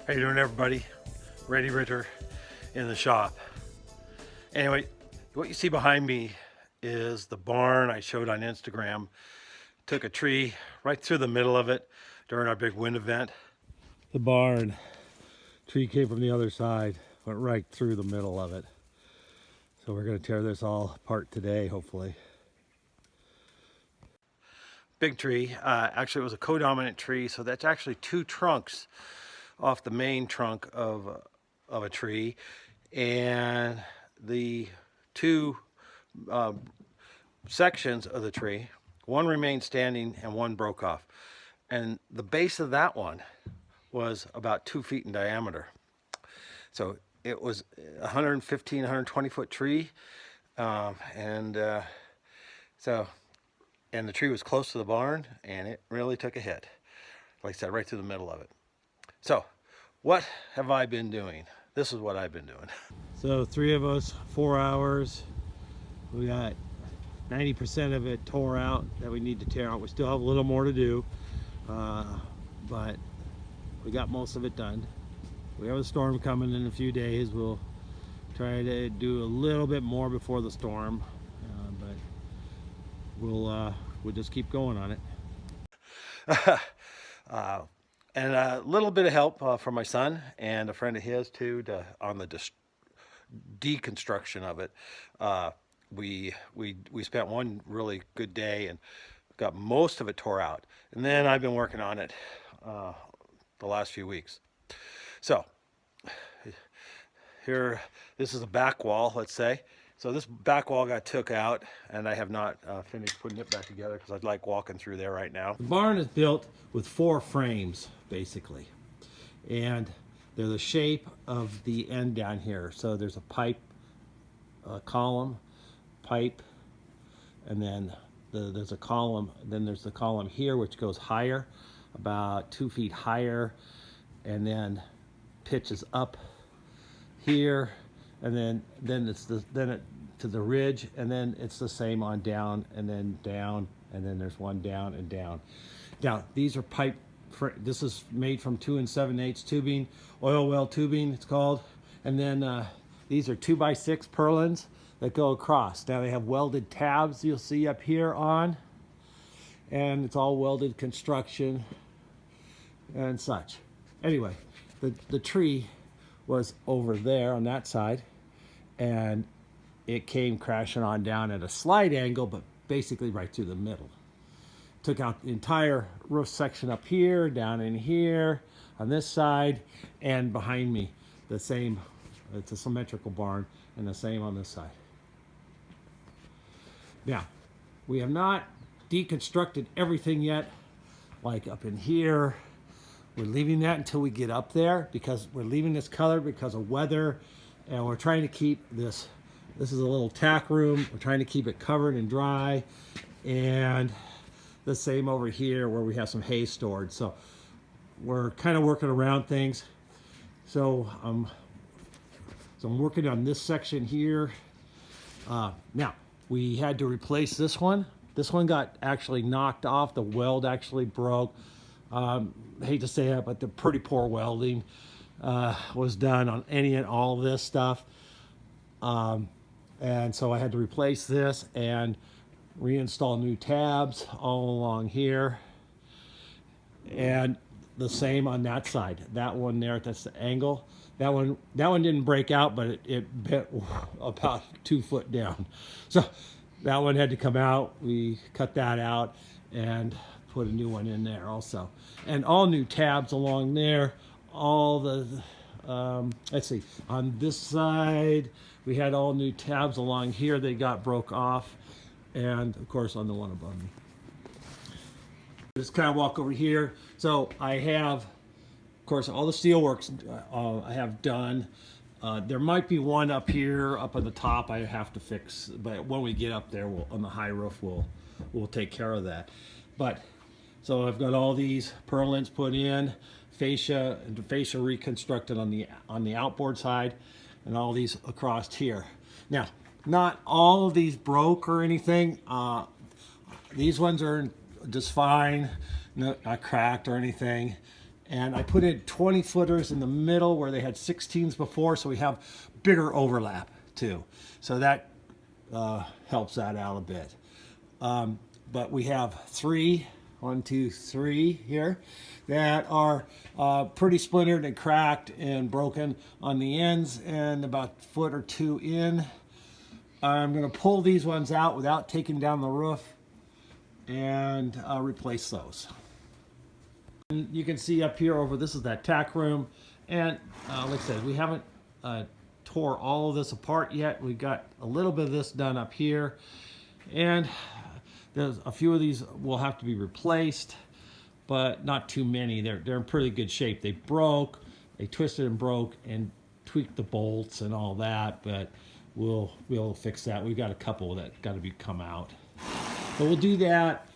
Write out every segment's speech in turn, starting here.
How you doing, everybody? Reddy Ritter in the shop. Anyway, what you see behind me is the barn I showed on Instagram. Took a tree right through the middle of it during our big wind event. The barn tree came from the other side, went right through the middle of it. So we're going to tear this all apart today, hopefully. Big tree. Actually, it was a codominant tree, so that's actually two trunks off the main trunk of a tree, and the two sections of the tree, one remained standing and one broke off, and the base of that one was about 2 feet in diameter. So it was 115, 120 foot tree, and the tree was close to the barn, and it really took a hit, like I said, right through the middle of it. So, what have I been doing? This is what I've been doing. So 3 of us, 4 hours. We got 90% of it tore out that we need to tear out. We still have a little more to do, but we got most of it done. We have a storm coming in a few days. We'll try to do a little bit more before the storm, but we'll just keep going on it. And a little bit of help from my son and a friend of his too, on the deconstruction of it. We spent one really good day and got most of it tore out, and then I've been working on it the last few weeks. So here, this is a back wall, let's say. So this back wall got took out, and I have not finished putting it back together because I'd like walking through there right now. The barn is built with 4 frames, basically, and they're the shape of the end down here. So there's a pipe, column, pipe, and then there's a column. Then there's the column here, which goes higher, about 2 feet higher, and then pitches up here, and then it's to the ridge, and then it's the same on down, and then there's one down and down. Now these are pipe. This is made from 2 7/8 tubing, oil well tubing it's called, and then these are 2x6 purlins that go across. Now they have welded tabs you'll see up here on, and it's all welded construction and such. Anyway, the tree was over there on that side, and it came crashing on down at a slight angle, but basically right through the middle. Took out the entire roof section up here, down in here, on this side, and behind me. The same, it's a symmetrical barn, and the same on this side. Now, we have not deconstructed everything yet, like up in here. We're leaving that until we get up there, because we're leaving this color because of weather, and we're trying to keep this is a little tack room. We're trying to keep it covered and dry, and the same over here where we have some hay stored. So we're kind of working around things. So I'm working on this section here. Now, we had to replace this one. This one got actually knocked off. The weld actually broke. Hate to say it, but the pretty poor welding was done on any and all of this stuff. And so I had to replace this and reinstall new tabs all along here. And the same on that side. That one there, that's the angle. That one didn't break out, but it bent about 2 foot down. So that one had to come out. We cut that out and put a new one in there also. And all new tabs along there. All the, let's see, on this side, we had all new tabs along here. They got broke off. And of course on the one above me. Just kind of walk over here. So I have, of course, all the steel works I have done. There might be one up here, up on the top I have to fix, but when we get up there, on the high roof, we'll take care of that. But so I've got all these purlins put in, fascia reconstructed on the outboard side, and all these across here. Now, not all of these broke or anything. These ones are just fine, not cracked or anything. And I put in 20 footers in the middle where they had 16s before, so we have bigger overlap too. So that helps that out a bit. But we have one, two, three here that are pretty splintered and cracked and broken on the ends, and about a foot or two in. I'm going to pull these ones out without taking down the roof and replace those. And you can see up here over, this is that tack room, and like I said, we haven't tore all of this apart yet. We got a little bit of this done up here, and there's a few of these will have to be replaced, but not too many. They're in pretty good shape. They broke, they twisted and broke and tweaked the bolts and all that, but we'll fix that. We've got a couple that got to come out, but we'll do that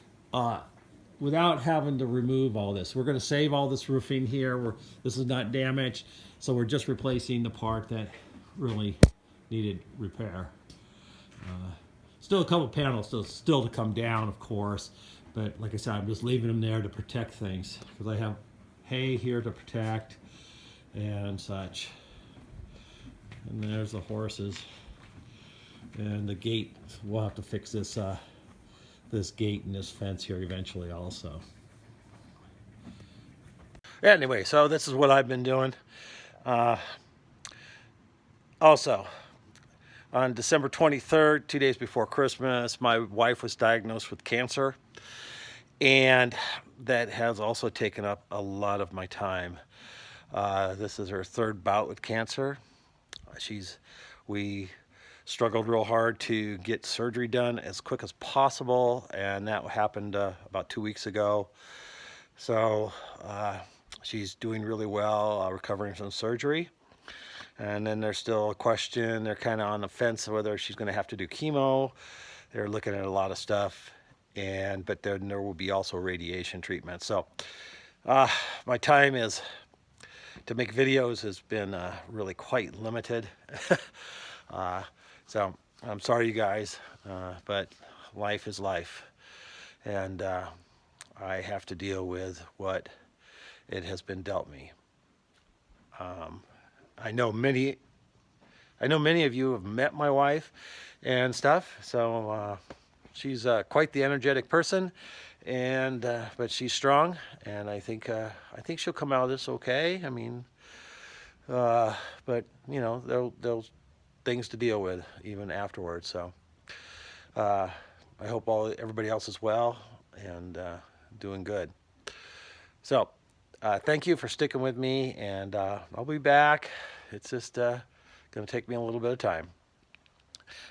without having to remove all this. We're going to save all this roofing here. This is not damaged, so we're just replacing the part that really needed repair. Still a couple panels still to come down, of course, but like I said, I'm just leaving them there to protect things because I have hay here to protect and such. And there's the horses and the gate. We'll have to fix this this gate and this fence here eventually also. Anyway, so this is what I've been doing. Also, on December 23rd, 2 days before Christmas, my wife was diagnosed with cancer, and that has also taken up a lot of my time. This is her third bout with cancer. We struggled real hard to get surgery done as quick as possible, and that happened about 2 weeks ago. So she's doing really well, recovering from surgery. And then there's still a question. They're kind of on the fence whether she's going to have to do chemo. They're looking at a lot of stuff, but then there will be also radiation treatment. So my time to make videos has been really quite limited. So I'm sorry, you guys, but life is life, and I have to deal with what it has been dealt me. I know many of you have met my wife and stuff, so she's quite the energetic person, and but she's strong, and I think she'll come out of this okay. I mean, but you know, there's things to deal with even afterwards. So I hope everybody else is well and doing good. So thank you for sticking with me, and I'll be back. It's just going to take me a little bit of time.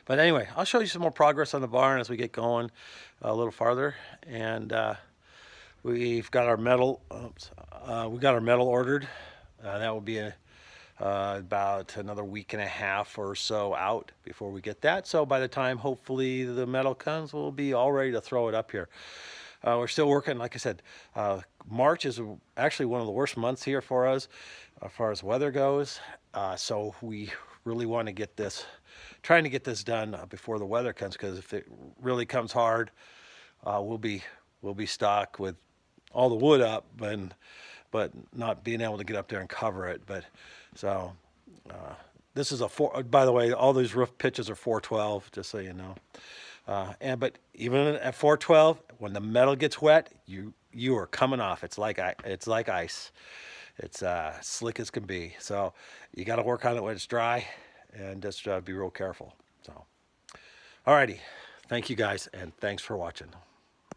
But anyway, I'll show you some more progress on the barn as we get going a little farther. And we've got our metal. We got our metal ordered. That will be about another week and a half or so out before we get that. So by the time hopefully the metal comes, we'll be all ready to throw it up here. We're still working, like I said, March is actually one of the worst months here for us as far as weather goes. So we really want to trying to get this done before the weather comes, because if it really comes hard, we'll be stuck with all the wood up, but not being able to get up there and cover it. But so this is by the way, all these roof pitches are 412, just so you know. But even at 412, when the metal gets wet, you are coming off. It's like ice. It's slick as can be. So you got to work on it when it's dry, and just be real careful. So, alrighty, thank you guys, and thanks for watching.